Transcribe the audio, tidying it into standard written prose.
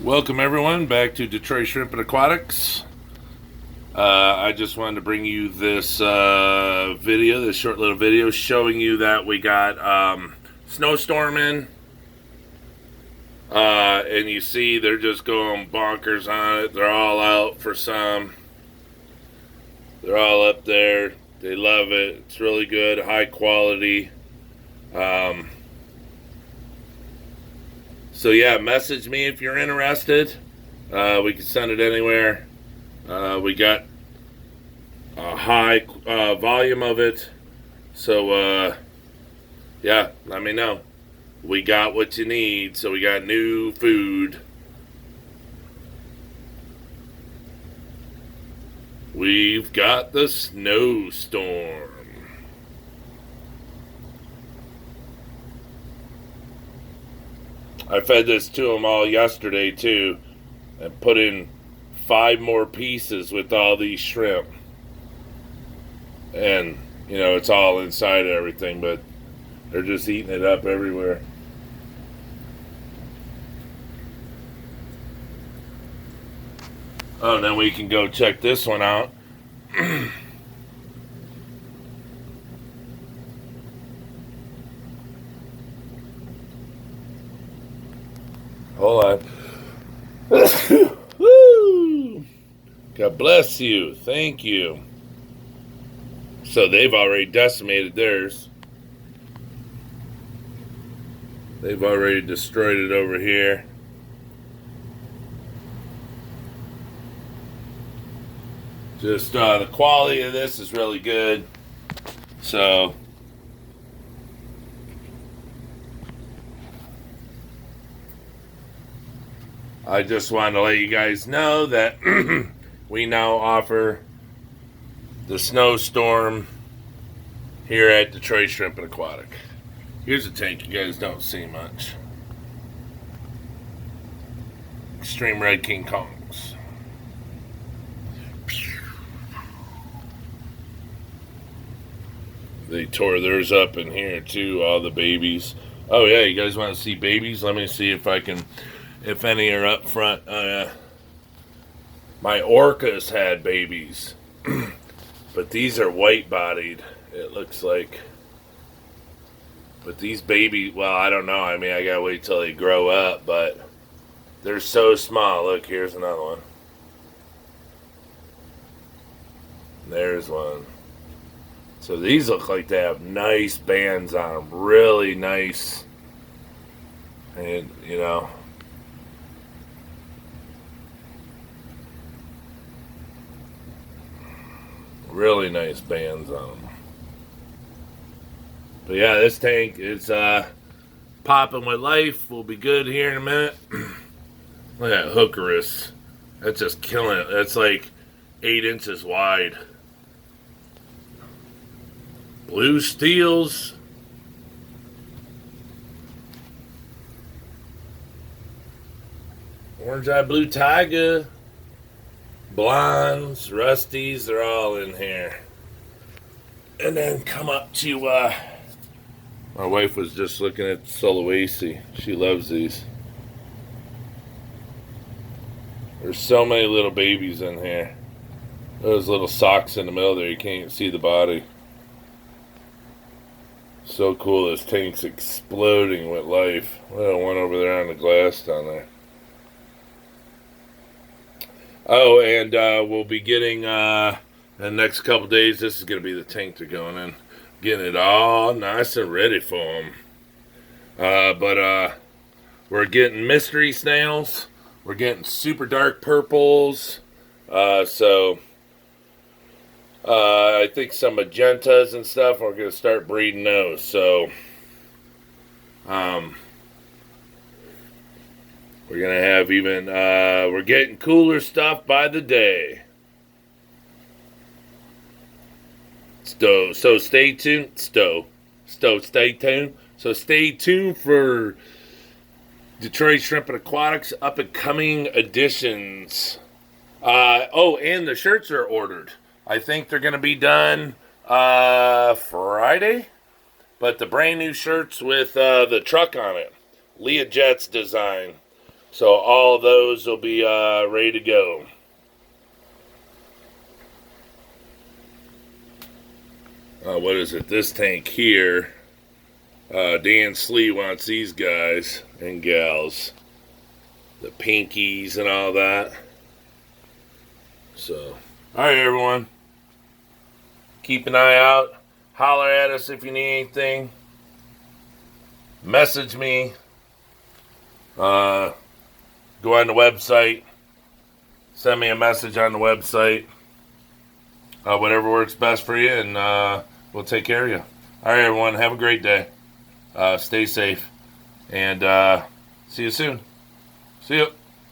Welcome everyone back to Detroit Shrimp and Aquatics. I just wanted to bring you this video, this short little video showing you that we got snowstorming, and you see they're just going bonkers on it. They're all out for some. They're all up there. They love it. It's really good, high quality. So yeah, message me if you're interested. We can send it anywhere. We got a high volume of it. So yeah, let me know. We got what you need. So we got new food. We've got the snowstorm. I fed this to them all yesterday too, and put in 5 more pieces with all these shrimp. And, you know, it's all inside of everything, but they're just eating it up everywhere. Oh, and then we can go check this one out. Hold on. Woo! God bless you. Thank you. So they've already decimated theirs. They've already destroyed it over here. Just the quality of this is really good. So I just wanted to let you guys know that we now offer the snowstorm here at Detroit Shrimp and Aquatic. Here's a tank you guys don't see much. Extreme Red King Kongs. They tore theirs up in here too, all the babies. Oh yeah, you guys want to see babies? Let me see if I can, if any are up front. My orcas had babies. But these are white-bodied, it looks like. But these babies, well, I don't know. I mean, I gotta wait till they grow up, but they're so small. Look, here's another one. There's one. So these look like they have nice bands on them. Really nice. And, you know, really nice bands on them. But yeah, this tank is popping with life. We'll be good here in a minute. Look at that hookerus. That's just killing it. That's like 8 inches wide. Blue steels. Orange eye blue tiger. Blondes, rusties, they're all in here. And then come up to, my wife was just looking at Sulawesi. She loves these. There's so many little babies in here. Those little socks in the middle there, you can't even see the body. So cool, this tank's exploding with life. Well, one over there on the glass down there. Oh, and we'll be getting, in the next couple days, this is going to be the tank they're going in. Getting it all nice and ready for them. But we're getting mystery snails. We're getting super dark purples. I think some magentas and stuff. We're going to start breeding those. So, we're going to have even, we're getting cooler stuff by the day. So stay tuned. Stay tuned. So stay tuned for Detroit Shrimp and Aquatics up and coming editions. Oh, and the shirts are ordered. I think they're going to be done Friday. But the brand new shirts with the truck on it. Leah Jet's design. So all of those will be ready to go. What is it? This tank here. Dan Slee wants these guys and gals. The pinkies and all that. So, alright everyone. Keep an eye out. Holler at us if you need anything. Message me. Go on the website. Send me a message on the website. Whatever works best for you, and we'll take care of you. All right, everyone. Have a great day. Stay safe. And see you soon. See you.